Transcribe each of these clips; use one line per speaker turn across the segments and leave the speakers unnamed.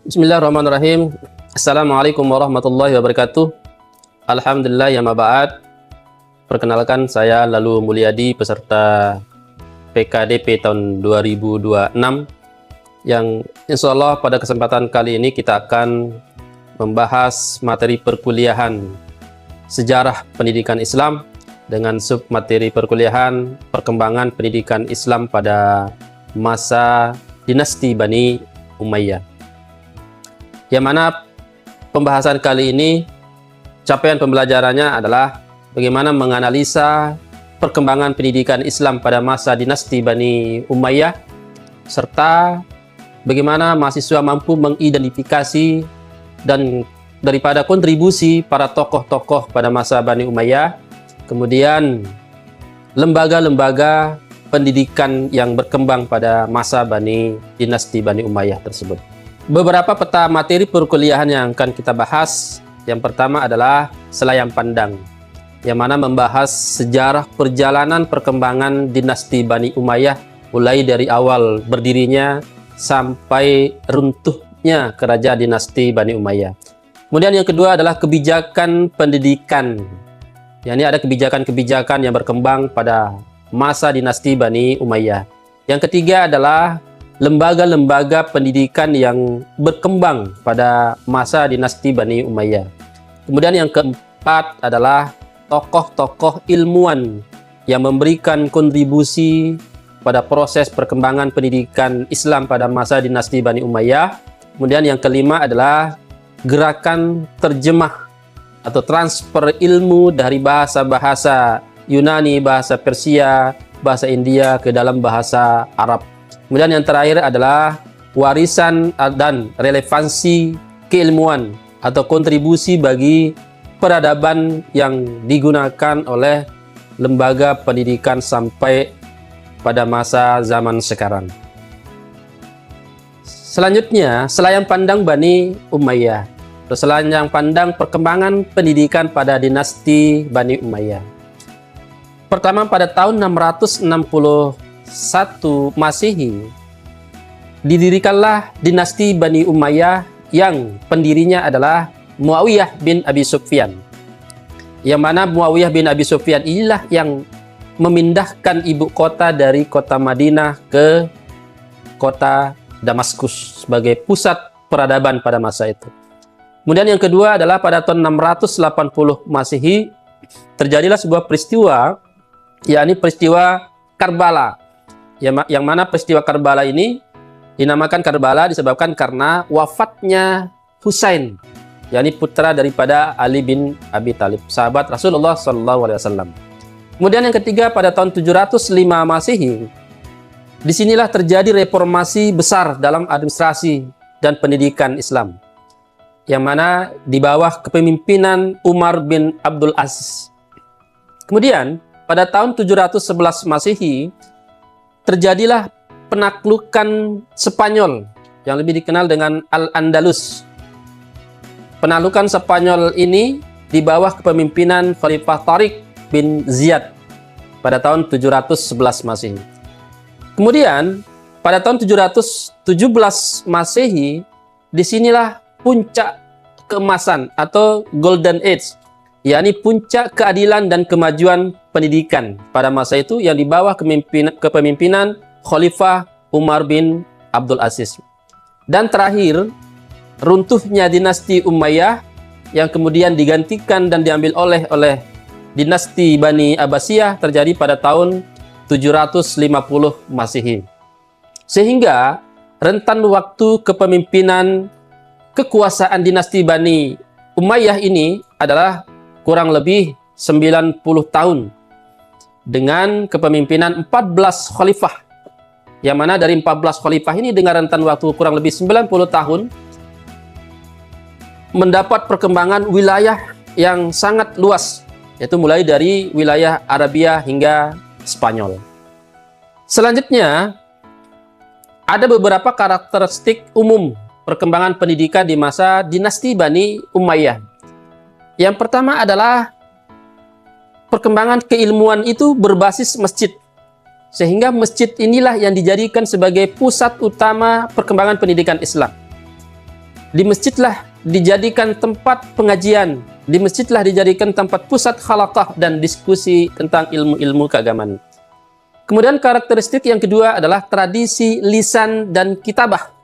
Bismillahirrahmanirrahim. Assalamualaikum warahmatullahi wabarakatuh. Alhamdulillah, ya maba'at. Perkenalkan, saya Lalu Mulyadi, peserta PKDP tahun 2026, yang insya Allah pada kesempatan kali ini kita akan membahas materi perkuliahan Sejarah Pendidikan Islam dengan submateri perkuliahan Perkembangan Pendidikan Islam pada masa dinasti Bani Umayyah. Yang mana pembahasan kali ini capaian pembelajarannya adalah bagaimana menganalisa perkembangan pendidikan Islam pada masa dinasti Bani Umayyah, serta bagaimana mahasiswa mampu mengidentifikasi dan daripada kontribusi para tokoh-tokoh pada masa Bani Umayyah, kemudian lembaga-lembaga pendidikan yang berkembang pada masa dinasti Bani Umayyah tersebut. Beberapa peta materi perkuliahan yang akan kita bahas. Yang pertama adalah Selayang Pandang, yang mana membahas sejarah perjalanan perkembangan dinasti Bani Umayyah mulai dari awal berdirinya sampai runtuhnya kerajaan dinasti Bani Umayyah. Kemudian yang kedua adalah kebijakan pendidikan. Ini ada kebijakan-kebijakan yang berkembang pada masa dinasti Bani Umayyah. Yang ketiga adalah lembaga-lembaga pendidikan yang berkembang pada masa dinasti Bani Umayyah. Kemudian yang keempat adalah tokoh-tokoh ilmuwan yang memberikan kontribusi pada proses perkembangan pendidikan Islam pada masa dinasti Bani Umayyah. Kemudian yang kelima adalah gerakan terjemah atau transfer ilmu dari bahasa-bahasa Yunani, bahasa Persia, bahasa India ke dalam bahasa Arab. Kemudian yang terakhir adalah warisan dan relevansi keilmuan atau kontribusi bagi peradaban yang digunakan oleh lembaga pendidikan sampai pada masa zaman sekarang. Selanjutnya, Selayang Pandang Bani Umayyah. Selayang Pandang perkembangan pendidikan pada dinasti Bani Umayyah. Pertama, pada tahun 661 Masehi, didirikanlah dinasti Bani Umayyah yang pendirinya adalah Muawiyah bin Abi Sufyan. Yang mana Muawiyah bin Abi Sufyan inilah yang memindahkan ibu kota dari kota Madinah ke kota Damaskus sebagai pusat peradaban pada masa itu. Kemudian yang kedua adalah pada tahun 680 Masehi terjadilah sebuah peristiwa, yakni peristiwa Karbala. Yang mana peristiwa Karbala ini dinamakan Karbala disebabkan karena wafatnya Husain, yakni putra daripada Ali bin Abi Thalib, sahabat Rasulullah SAW. Kemudian yang ketiga, pada tahun 705 Masehi, disinilah terjadi reformasi besar dalam administrasi dan pendidikan Islam, yang mana di bawah kepemimpinan Umar bin Abdul Aziz. Kemudian pada tahun 711 Masehi terjadilah penaklukan Spanyol yang lebih dikenal dengan Al-Andalus. Penaklukan Spanyol ini di bawah kepemimpinan Khalifah Tariq bin Ziyad pada tahun 711 Masehi. Kemudian pada tahun 717 Masehi disinilah puncak keemasan atau Golden Age, yakni puncak keadilan dan kemajuan pendidikan pada masa itu yang di bawah kepemimpinan Khalifah Umar bin Abdul Aziz. Dan terakhir, runtuhnya dinasti Umayyah yang kemudian digantikan dan diambil oleh dinasti Bani Abbasiyah terjadi pada tahun 750 Masehi. Sehingga rentan waktu kepemimpinan kekuasaan dinasti Bani Umayyah ini adalah kurang lebih 90 tahun dengan kepemimpinan 14 khalifah, yang mana dari 14 khalifah ini dengan rentan waktu kurang lebih 90 tahun mendapat perkembangan wilayah yang sangat luas, yaitu mulai dari wilayah Arabia hingga Spanyol. Selanjutnya, ada beberapa karakteristik umum perkembangan pendidikan di masa dinasti Bani Umayyah. Yang pertama adalah perkembangan keilmuan itu berbasis masjid. Sehingga masjid inilah yang dijadikan sebagai pusat utama perkembangan pendidikan Islam. Di masjidlah dijadikan tempat pengajian, di masjidlah dijadikan tempat pusat khalaqah dan diskusi tentang ilmu-ilmu keagamaan. Kemudian karakteristik yang kedua adalah tradisi lisan dan kitabah.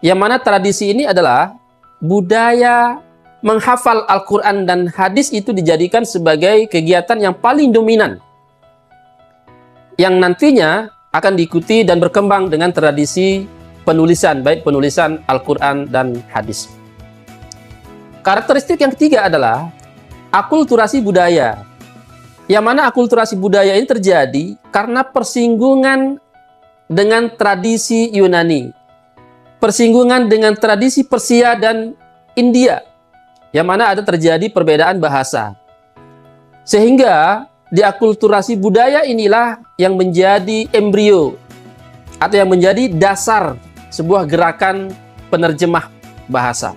Yang mana tradisi ini adalah budaya menghafal Al-Quran dan hadis itu dijadikan sebagai kegiatan yang paling dominan, yang nantinya akan diikuti dan berkembang dengan tradisi penulisan, baik penulisan Al-Quran dan hadis. Karakteristik yang ketiga adalah akulturasi budaya. Yang mana akulturasi budaya ini terjadi karena persinggungan dengan tradisi Yunani, persinggungan dengan tradisi Persia dan India, yang mana ada terjadi perbedaan bahasa. Sehingga di akulturasi budaya inilah yang menjadi embrio atau yang menjadi dasar sebuah gerakan penerjemah bahasa.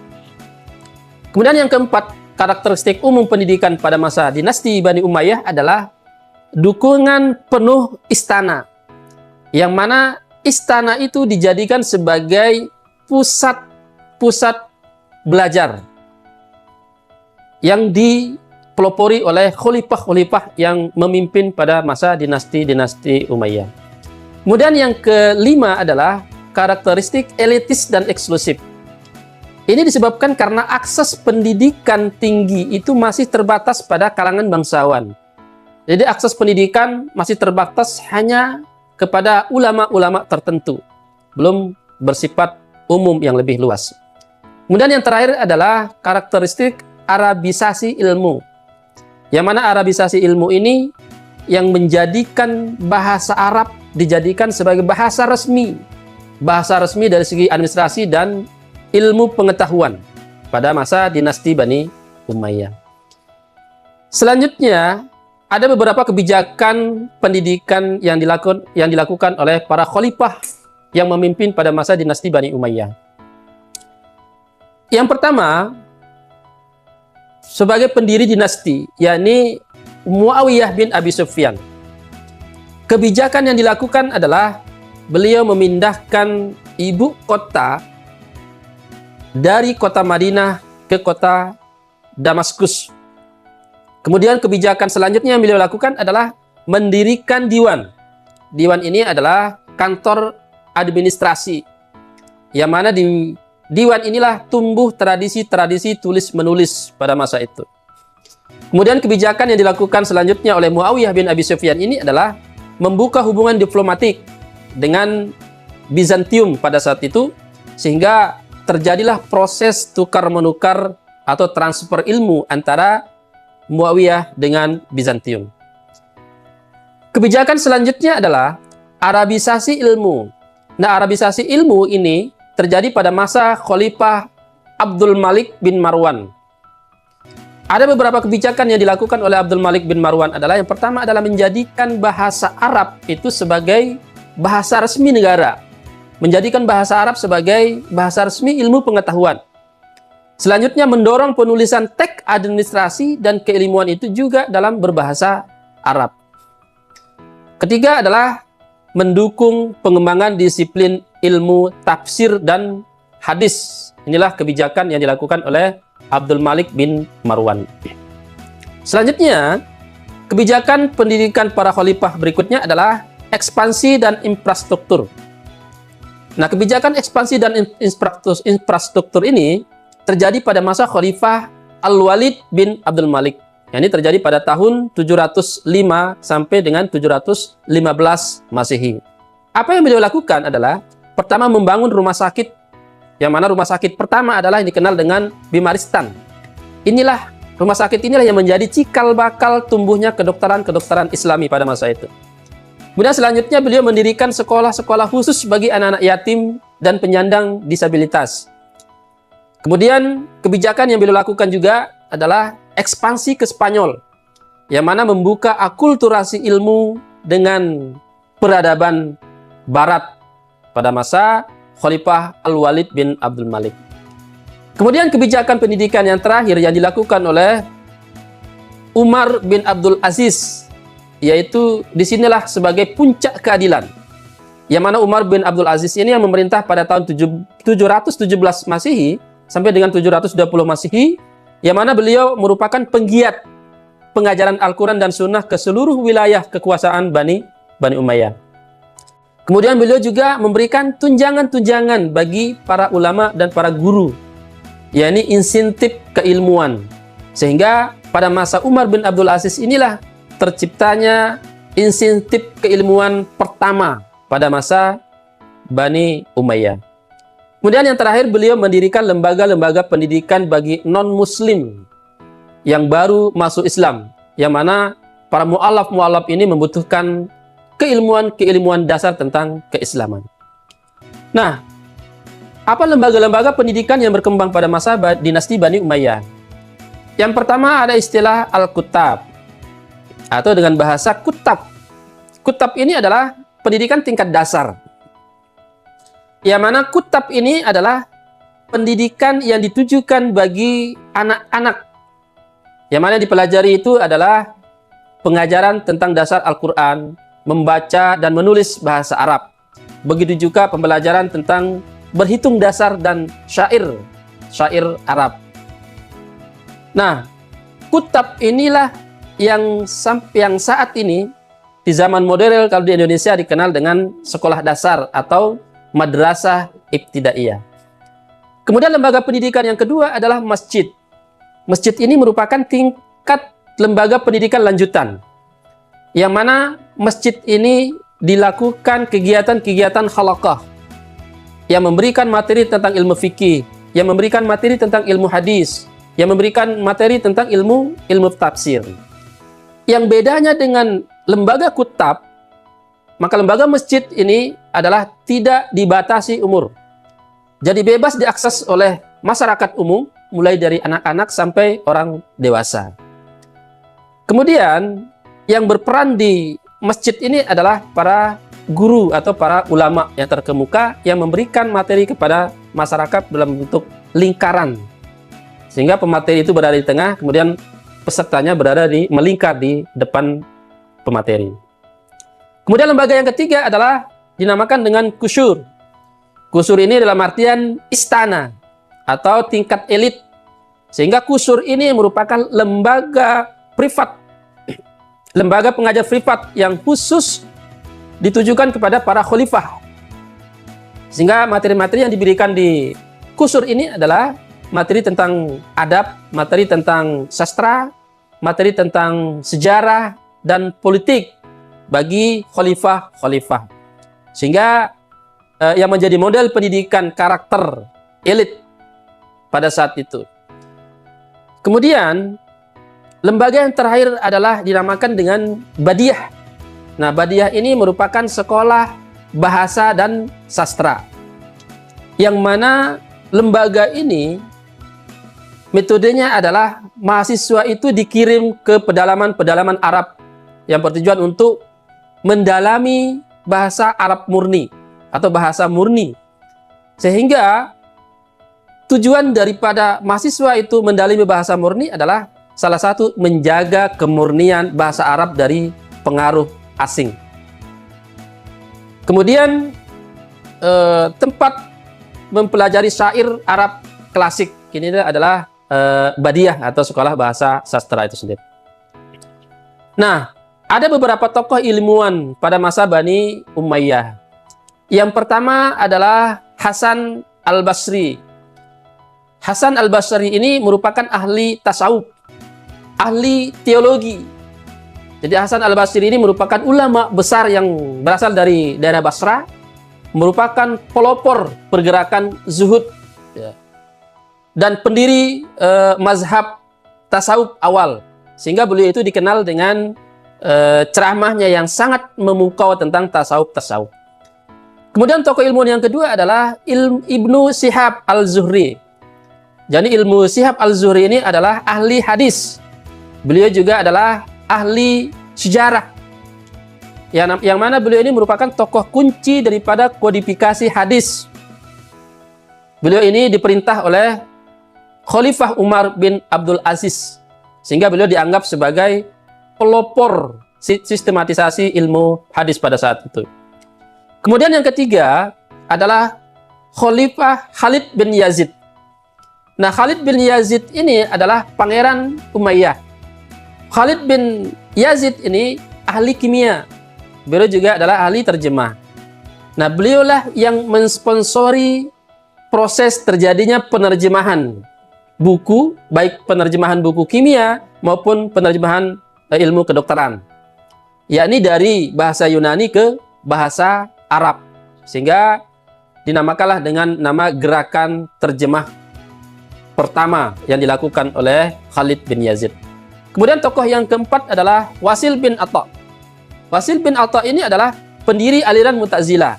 Kemudian yang keempat, karakteristik umum pendidikan pada masa dinasti Bani Umayyah adalah dukungan penuh istana, yang mana istana itu dijadikan sebagai pusat belajar yang dipelopori oleh khalifah-khalifah yang memimpin pada masa dinasti Umayyah. Kemudian yang kelima adalah karakteristik elitis dan eksklusif. Ini disebabkan karena akses pendidikan tinggi itu masih terbatas pada kalangan bangsawan. Jadi akses pendidikan masih terbatas hanya kepada ulama-ulama tertentu, belum bersifat umum yang lebih luas. Kemudian yang terakhir adalah karakteristik Arabisasi ilmu. Yang mana Arabisasi ilmu ini yang menjadikan bahasa Arab dijadikan sebagai bahasa resmi dari segi administrasi dan ilmu pengetahuan pada masa dinasti Bani Umayyah. Selanjutnya, ada beberapa kebijakan pendidikan yang dilakukan oleh para khalifah yang memimpin pada masa dinasti Bani Umayyah. Yang pertama, sebagai pendiri dinasti, yakni Muawiyah bin Abi Sufyan. Kebijakan yang dilakukan adalah beliau memindahkan ibu kota dari kota Madinah ke kota Damaskus. Kemudian kebijakan selanjutnya yang beliau lakukan adalah mendirikan diwan. Diwan ini adalah kantor administrasi, yang mana di diwan inilah tumbuh tradisi-tradisi tulis-menulis pada masa itu. Kemudian kebijakan yang dilakukan selanjutnya oleh Muawiyah bin Abi Sufyan ini adalah membuka hubungan diplomatik dengan Bizantium pada saat itu, sehingga terjadilah proses tukar-menukar atau transfer ilmu antara Muawiyah dengan Bizantium. Kebijakan selanjutnya adalah Arabisasi ilmu. Nah, Arabisasi ilmu ini terjadi pada masa Khalifah Abdul Malik bin Marwan. Ada beberapa kebijakan yang dilakukan oleh Abdul Malik bin Marwan adalah yang pertama adalah menjadikan bahasa Arab itu sebagai bahasa resmi negara. Menjadikan bahasa Arab sebagai bahasa resmi ilmu pengetahuan. Selanjutnya mendorong penulisan teks administrasi dan keilmuan itu juga dalam berbahasa Arab. Ketiga adalah mendukung pengembangan disiplin ilmu tafsir dan hadis. Inilah kebijakan yang dilakukan oleh Abdul Malik bin Marwan. Selanjutnya, kebijakan pendidikan para khalifah berikutnya adalah ekspansi dan infrastruktur. Nah, kebijakan ekspansi dan infrastruktur ini terjadi pada masa Khalifah Al-Walid bin Abdul Malik. Ini terjadi pada tahun 705 sampai dengan 715 Masehi. Apa yang beliau lakukan adalah pertama membangun rumah sakit, yang mana rumah sakit pertama adalah yang dikenal dengan Bimaristan. Rumah sakit inilah yang menjadi cikal bakal tumbuhnya kedokteran Islami pada masa itu. Kemudian selanjutnya beliau mendirikan sekolah-sekolah khusus bagi anak-anak yatim dan penyandang disabilitas. Kemudian kebijakan yang beliau lakukan juga adalah ekspansi ke Spanyol, yang mana membuka akulturasi ilmu dengan peradaban Barat pada masa Khalifah Al-Walid bin Abdul Malik. Kemudian kebijakan pendidikan yang terakhir yang dilakukan oleh Umar bin Abdul Aziz, yaitu disinilah sebagai puncak keadilan. Yang mana Umar bin Abdul Aziz ini yang memerintah pada tahun 717 Masehi, sampai dengan 720 Masehi, yang mana beliau merupakan penggiat pengajaran Al-Quran dan Sunnah ke seluruh wilayah kekuasaan Bani Umayyah. Kemudian beliau juga memberikan tunjangan-tunjangan bagi para ulama dan para guru, yakni insentif keilmuan. Sehingga pada masa Umar bin Abdul Aziz inilah terciptanya insentif keilmuan pertama pada masa Bani Umayyah. Kemudian yang terakhir, beliau mendirikan lembaga-lembaga pendidikan bagi non-muslim yang baru masuk Islam, yang mana para mu'alaf ini membutuhkan keilmuan dasar tentang keislaman. Nah, apa lembaga-lembaga pendidikan yang berkembang pada masa dinasti Bani Umayyah? Yang pertama ada istilah Al-Kutab, atau dengan bahasa Kutab. Kutab ini adalah pendidikan tingkat dasar, yang mana Kutab ini adalah pendidikan yang ditujukan bagi anak-anak, yang mana dipelajari itu adalah pengajaran tentang dasar Al-Quran, membaca dan menulis bahasa Arab. Begitu juga pembelajaran tentang berhitung dasar dan syair Arab. Nah, Kutab inilah yang saat ini di zaman modern kalau di Indonesia dikenal dengan sekolah dasar atau madrasah ibtidaiyah. Kemudian lembaga pendidikan yang kedua adalah masjid. Masjid ini merupakan tingkat lembaga pendidikan lanjutan, yang mana masjid ini dilakukan kegiatan-kegiatan halaqah yang memberikan materi tentang ilmu fikih, yang memberikan materi tentang ilmu hadis, yang memberikan materi tentang ilmu tafsir. Yang bedanya dengan lembaga Kutab, maka lembaga masjid ini adalah tidak dibatasi umur. Jadi bebas diakses oleh masyarakat umum, mulai dari anak-anak sampai orang dewasa. Kemudian yang berperan di masjid ini adalah para guru atau para ulama yang terkemuka yang memberikan materi kepada masyarakat dalam bentuk lingkaran. Sehingga pemateri itu berada di tengah, kemudian pesertanya melingkar di depan pemateri. Kemudian lembaga yang ketiga adalah dinamakan dengan kusyur. Kusyur ini dalam artian istana atau tingkat elit. Sehingga kusyur ini merupakan lembaga privat, lembaga pengajar privat yang khusus ditujukan kepada para khalifah. Sehingga materi-materi yang diberikan di kusyur ini adalah materi tentang adab, materi tentang sastra, materi tentang sejarah dan politik bagi khalifah-khalifah. Sehingga yang menjadi model pendidikan karakter elit pada saat itu. Kemudian lembaga yang terakhir adalah dinamakan dengan Badiah. Nah, Badiah ini merupakan sekolah bahasa dan sastra, yang mana lembaga ini metodenya adalah mahasiswa itu dikirim ke pedalaman-pedalaman Arab yang bertujuan untuk mendalami bahasa Arab murni atau bahasa murni. Sehingga tujuan daripada mahasiswa itu mendalami bahasa murni adalah salah satu menjaga kemurnian bahasa Arab dari pengaruh asing. Kemudian tempat mempelajari syair Arab klasik ini adalah Badiah atau sekolah bahasa sastra itu sendiri. Nah, ada beberapa tokoh ilmuwan pada masa Bani Umayyah. Yang pertama adalah Hasan Al-Basri. Hasan Al-Basri ini merupakan ahli tasawuf, ahli teologi. Jadi Hasan Al-Basri ini merupakan ulama besar yang berasal dari daerah Basra, merupakan pelopor pergerakan zuhud, ya, dan pendiri mazhab tasawuf awal. Sehingga beliau itu dikenal dengan ceramahnya yang sangat memukau tentang tasawuf. Kemudian tokoh ilmuwan yang kedua adalah Ibnu Syihab Al-Zuhri. Jadi Ibnu Syihab Al-Zuhri ini adalah ahli hadis. Beliau juga adalah ahli sejarah. Yang mana beliau ini merupakan tokoh kunci daripada kodifikasi hadis. Beliau ini diperintah oleh Khalifah Umar bin Abdul Aziz. Sehingga beliau dianggap sebagai pelopor sistematisasi ilmu hadis pada saat itu. Kemudian yang ketiga adalah Khalifah Khalid bin Yazid. Nah, Khalid bin Yazid ini adalah pangeran Umayyah. Khalid bin Yazid ini ahli kimia. Beliau juga adalah ahli terjemah. Nah, beliaulah yang mensponsori proses terjadinya penerjemahan buku, baik penerjemahan buku kimia maupun penerjemahan ilmu kedokteran, yakni dari bahasa Yunani ke bahasa Arab, sehingga dinamakanlah dengan nama gerakan terjemah pertama yang dilakukan oleh Khalid bin Yazid. Kemudian tokoh yang keempat adalah Wasil bin Atha. Wasil bin Atha ini adalah pendiri aliran Mu'tazilah.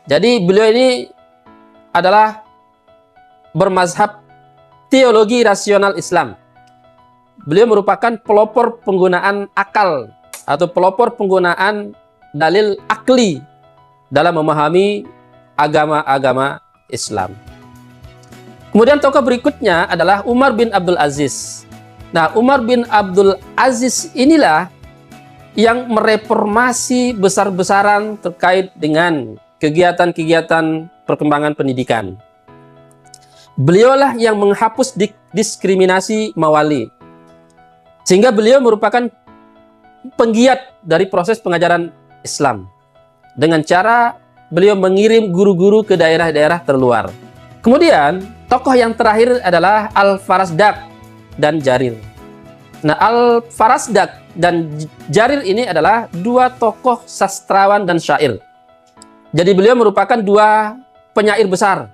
Jadi beliau ini adalah bermazhab teologi rasional Islam. Beliau merupakan pelopor penggunaan akal atau pelopor penggunaan dalil akli dalam memahami agama-agama Islam. Kemudian tokoh berikutnya adalah Umar bin Abdul Aziz. Nah, Umar bin Abdul Aziz inilah yang mereformasi besar-besaran terkait dengan kegiatan-kegiatan perkembangan pendidikan. Beliaulah yang menghapus diskriminasi mawali. Sehingga beliau merupakan penggiat dari proses pengajaran Islam. Dengan cara beliau mengirim guru-guru ke daerah-daerah terluar. Kemudian, tokoh yang terakhir adalah Al-Farasdak dan Jarir. Nah, Al-Farasdak dan Jarir ini adalah dua tokoh sastrawan dan syair. Jadi beliau merupakan dua penyair besar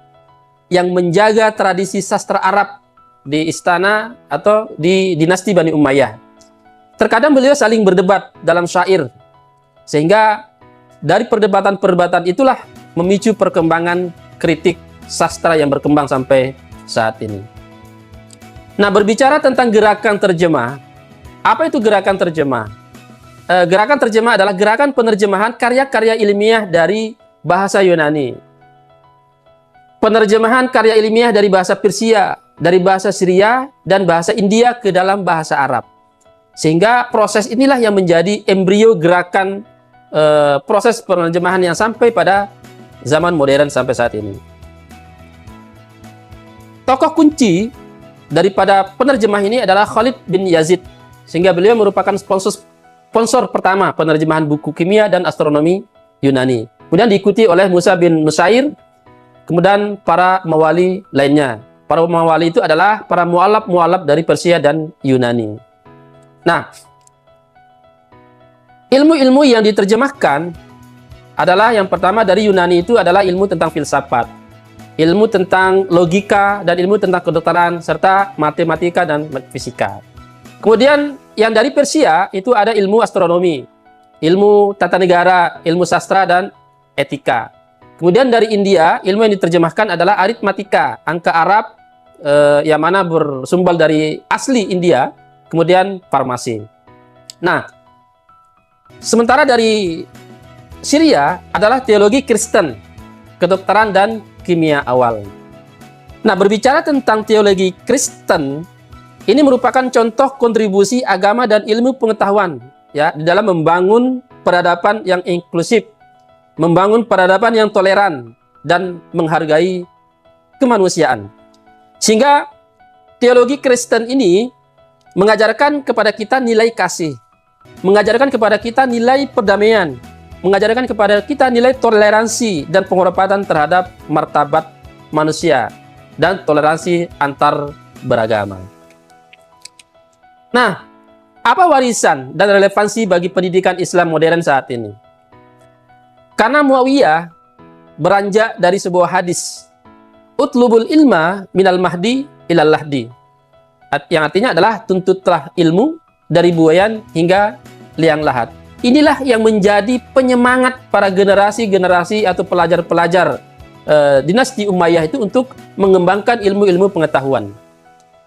yang menjaga tradisi sastra Arab di istana atau di dinasti Bani Umayyah. Terkadang beliau saling berdebat dalam syair, sehingga dari perdebatan-perdebatan itulah memicu perkembangan kritik sastra yang berkembang sampai saat ini. Nah, berbicara tentang gerakan terjemah, apa itu gerakan terjemah? Gerakan terjemah adalah gerakan penerjemahan karya-karya ilmiah dari bahasa Yunani. Penerjemahan karya ilmiah dari bahasa Persia, dari bahasa Syria, dan bahasa India ke dalam bahasa Arab. Sehingga proses inilah yang menjadi embrio gerakan proses penerjemahan yang sampai pada zaman modern sampai saat ini. Tokoh kunci daripada penerjemah ini adalah Khalid bin Yazid, sehingga beliau merupakan sponsor pertama penerjemahan buku kimia dan astronomi Yunani. Kemudian diikuti oleh Musa bin Nusair, kemudian para mawali lainnya. Para mawali itu adalah para mu'alaf dari Persia dan Yunani. Nah, ilmu-ilmu yang diterjemahkan adalah yang pertama dari Yunani itu adalah ilmu tentang filsafat, ilmu tentang logika, dan ilmu tentang kedokteran, serta matematika dan fisika. Kemudian yang dari Persia itu ada ilmu astronomi, ilmu tata negara, ilmu sastra, dan etika. Kemudian dari India, ilmu yang diterjemahkan adalah aritmatika, angka Arab, yang mana bersumber dari asli India, kemudian farmasi. Nah, sementara dari Syria adalah teologi Kristen, kedokteran, dan kimia awal. Nah, berbicara tentang teologi Kristen, ini merupakan contoh kontribusi agama dan ilmu pengetahuan ya di dalam membangun peradaban yang inklusif, membangun peradaban yang toleran dan menghargai kemanusiaan. Sehingga teologi Kristen ini mengajarkan kepada kita nilai kasih, mengajarkan kepada kita nilai perdamaian, mengajarkan kepada kita nilai toleransi dan penghormatan terhadap martabat manusia dan toleransi antar beragama. Nah, apa warisan dan relevansi bagi pendidikan Islam modern saat ini? Karena Muawiyah beranjak dari sebuah hadis, utlubul ilma minal mahdi ilal lahdi, yang artinya adalah tuntutlah ilmu dari buayan hingga liang lahat. Inilah yang menjadi penyemangat para generasi-generasi atau pelajar-pelajar dinasti Umayyah itu untuk mengembangkan ilmu-ilmu pengetahuan.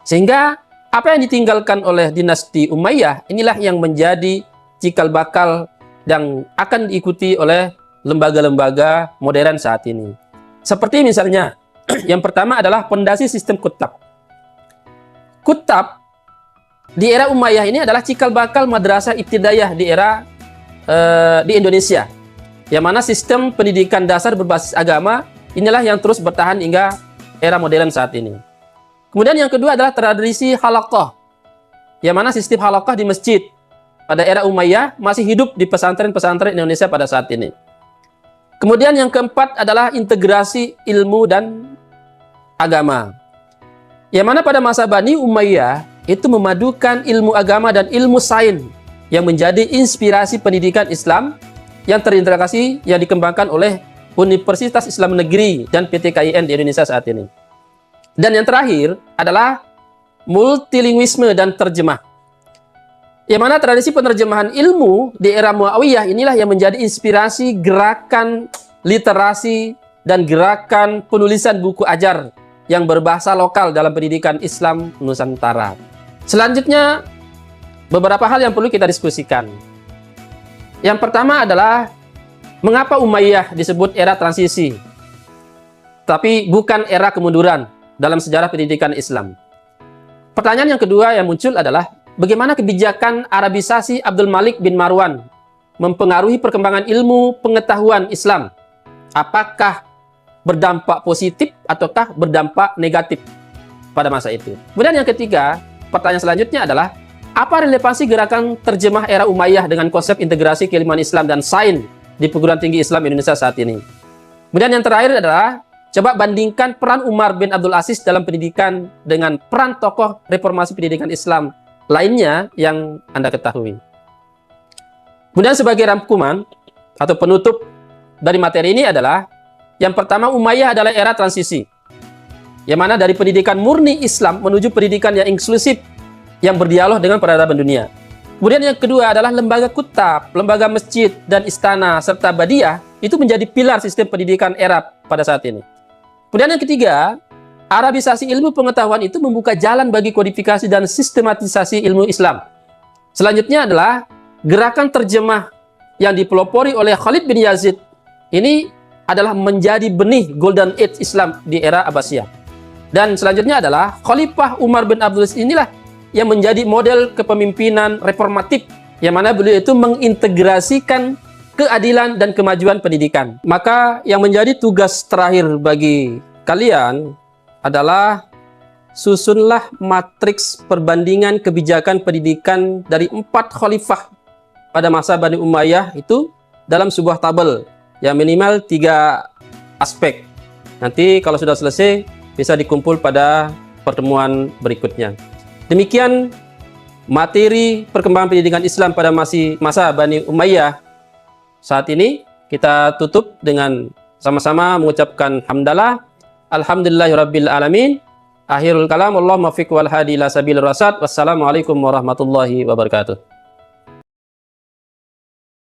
Sehingga apa yang ditinggalkan oleh dinasti Umayyah inilah yang menjadi cikal bakal yang akan diikuti oleh lembaga-lembaga modern saat ini. Seperti misalnya, yang pertama adalah fondasi sistem kutab. Kutab di era Umayyah ini adalah cikal bakal madrasah ibtidaiyah di era di Indonesia, yang mana sistem pendidikan dasar berbasis agama inilah yang terus bertahan hingga era modern saat ini. Kemudian yang kedua adalah tradisi halaqah, yang mana sistem halaqah di masjid pada era Umayyah masih hidup di pesantren-pesantren Indonesia pada saat ini. Kemudian yang keempat adalah integrasi ilmu dan agama, yang mana pada masa Bani Umayyah itu memadukan ilmu agama dan ilmu sains yang menjadi inspirasi pendidikan Islam yang terintegrasi yang dikembangkan oleh Universitas Islam Negeri dan PTKIN di Indonesia saat ini. Dan yang terakhir adalah multilinguisme dan terjemah, yang mana tradisi penerjemahan ilmu di era Muawiyah inilah yang menjadi inspirasi gerakan literasi dan gerakan penulisan buku ajar yang berbahasa lokal dalam pendidikan Islam Nusantara. Selanjutnya, beberapa hal yang perlu kita diskusikan. Yang pertama adalah mengapa Umayyah disebut era transisi, tapi bukan era kemunduran dalam sejarah pendidikan Islam. Pertanyaan yang kedua yang muncul adalah bagaimana kebijakan Arabisasi Abdul Malik bin Marwan mempengaruhi perkembangan ilmu pengetahuan Islam. Apakah berdampak positif ataukah berdampak negatif pada masa itu? Kemudian yang ketiga, pertanyaan selanjutnya adalah apa relevansi gerakan terjemah era Umayyah dengan konsep integrasi keilmuan Islam dan sains di perguruan tinggi Islam Indonesia saat ini? Kemudian yang terakhir adalah coba bandingkan peran Umar bin Abdul Aziz dalam pendidikan dengan peran tokoh reformasi pendidikan Islam lainnya yang Anda ketahui. Kemudian sebagai rangkuman atau penutup dari materi ini adalah yang pertama, Umayyah adalah era transisi, yang mana dari pendidikan murni Islam menuju pendidikan yang inklusif yang berdialog dengan peradaban dunia. Kemudian yang kedua adalah lembaga kutab, lembaga masjid dan istana serta badiah itu menjadi pilar sistem pendidikan Arab pada saat ini. Kemudian yang ketiga, Arabisasi ilmu pengetahuan itu membuka jalan bagi kodifikasi dan sistematisasi ilmu Islam. Selanjutnya adalah gerakan terjemah yang dipelopori oleh Khalid bin Yazid. Ini adalah menjadi benih Golden Age Islam di era Abbasiyah. Dan selanjutnya adalah Khalifah Umar bin Abdul Aziz inilah yang menjadi model kepemimpinan reformatif, yang mana beliau itu mengintegrasikan keadilan dan kemajuan pendidikan. Maka yang menjadi tugas terakhir bagi kalian adalah susunlah matriks perbandingan kebijakan pendidikan dari 4 khalifah pada masa Bani Umayyah itu dalam sebuah tabel yang minimal 3 aspek. Nanti kalau sudah selesai bisa dikumpul pada pertemuan berikutnya. Demikian materi perkembangan pendidikan Islam pada masa Bani Umayyah. Saat ini kita tutup dengan sama-sama mengucapkan hamdalah. Alhamdulillahirabbil alamin. Akhirul kalam, Allahumma fiq wal hadi ila sabilir rasyad. Wassalamualaikum warahmatullahi wabarakatuh.